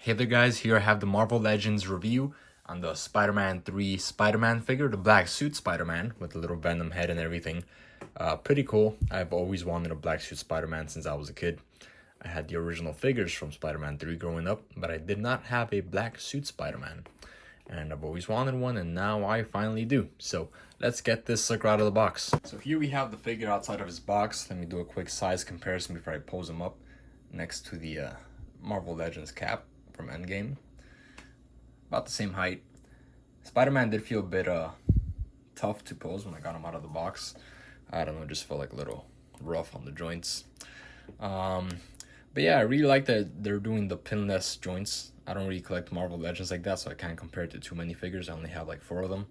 Hey there guys, here I have the Marvel Legends review on the Spider-Man 3 Spider-Man figure, the black suit Spider-Man with the little Venom head and everything. Pretty cool. I've always wanted a black suit Spider-Man since I was a kid. I had the original figures from Spider-Man 3 growing up, but I did not have a black suit Spider-Man. And I've always wanted one, and now I finally do. So let's get this sucker out of the box. So here we have the figure outside of his box. Let me do a quick size comparison before I pose him up next to the Marvel Legends cap from Endgame. About the same height. Spider-Man did feel a bit tough to pose when I got him out of the box. I don't know, just felt like a little rough on the joints. But yeah, I really like that they're doing the pinless joints. I don't really collect Marvel Legends like that, so I can't compare it to too many figures. I only have like 4 of them.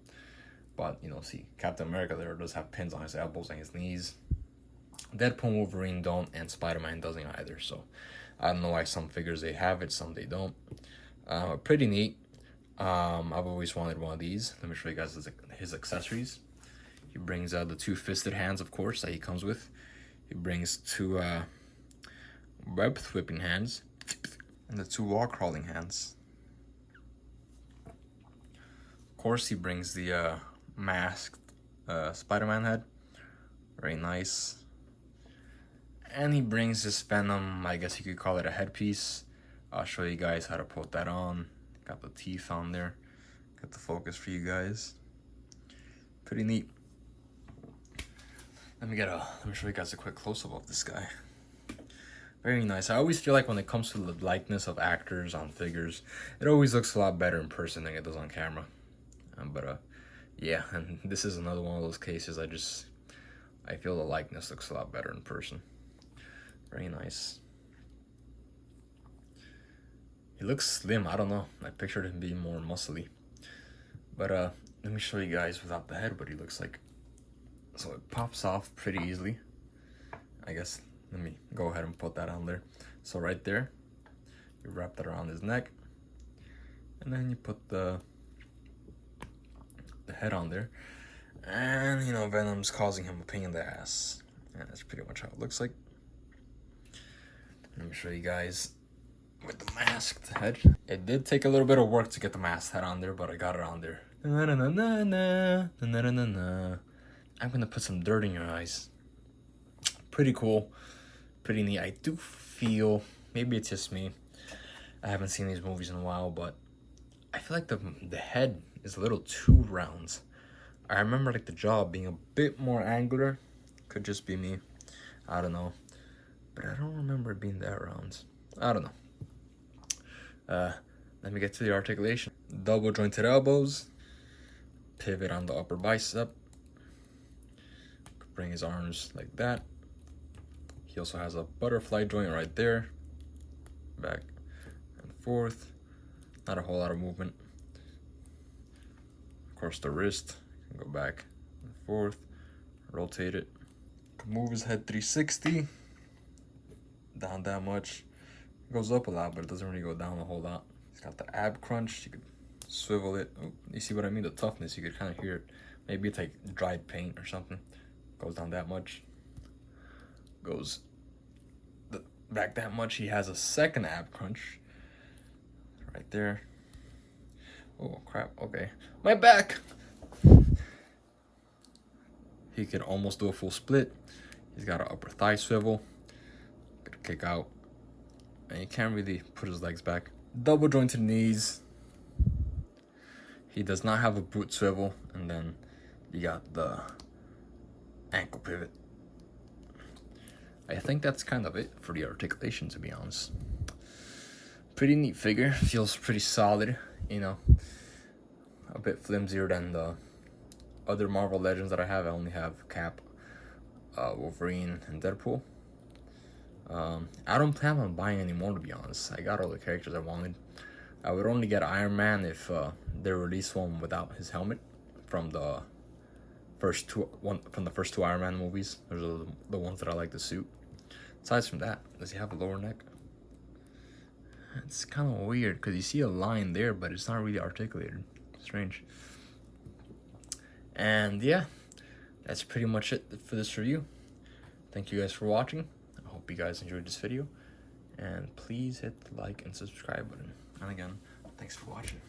But, you know, see, Captain America there does have pins on his elbows and his knees. Deadpool and Wolverine don't, and Spider-Man doesn't either. So I don't know why some figures they have it, some they don't. Pretty neat. I've always wanted one of these. Let me show you guys his accessories. He brings the 2 fisted hands, of course, that he comes with. He brings 2 web whipping hands and the 2 wall crawling hands. Of course, he brings the masked Spider-Man head. Very nice. And he brings this Venom, I guess you could call it a headpiece. I'll show you guys how to put that on. Got the teeth on there. Got the focus for you guys. Pretty neat. Let me show you guys a quick close-up of this guy. Very nice. I always feel like when it comes to the likeness of actors on figures, it always looks a lot better in person than it does on camera. Yeah, and this is another one of those cases. I feel the likeness looks a lot better in person. Very nice. He looks slim. I don't know. I pictured him being more muscly. But let me show you guys without the head what he looks like. So it pops off pretty easily. I guess let me go ahead and put that on there. So right there, you wrap that around his neck, and then you put the head on there. And you know, Venom's causing him a pain in the ass. And that's pretty much how it looks like. Let me show you guys with the masked head. It did take a little bit of work to get the masked head on there, but I got it on there. I'm gonna put some dirt in your eyes. Pretty cool. Pretty neat. I do feel, maybe it's just me, I haven't seen these movies in a while, but I feel like the head is a little too round. I remember like the jaw being a bit more angular. Could just be me. I don't know. But I don't remember it being that round. I don't know. Let me get to the articulation. Double jointed elbows. Pivot on the upper bicep. Bring his arms like that. He also has a butterfly joint right there. Back and forth. Not a whole lot of movement. Of course, the wrist can go back and forth. Rotate it. Can move his head 360. Down that much. It goes up a lot, but it doesn't really go down a whole lot. He's got the ab crunch. You could swivel it. Oh, you see what I mean? The toughness, you could kind of hear it. Maybe it's like dried paint or something. Goes down that much. Goes back that much. He has a second ab crunch. Right there. Oh, crap. Okay. My back! He could almost do a full split. He's got an upper thigh swivel. Could kick out. And he can't really put his legs back. Double jointed knees. He does not have a boot swivel. And then you got the ankle pivot. I think that's kind of it for the articulation, to be honest. Pretty neat figure. Feels pretty solid, you know. A bit flimsier than the other Marvel Legends that I have. I only have Cap, Wolverine, and Deadpool. I don't plan on buying any more, to be honest. I got all the characters I wanted. I would only get Iron Man if they release one without his helmet from the first two Iron Man movies. Those are the ones that I like the suit. Aside from that, does he have a lower neck? It's kind of weird because you see a line there, but it's not really articulated. Strange. And yeah, that's pretty much it for this review. Thank you guys for watching. I hope you guys enjoyed this video, and please hit the like and subscribe button. And again, thanks for watching.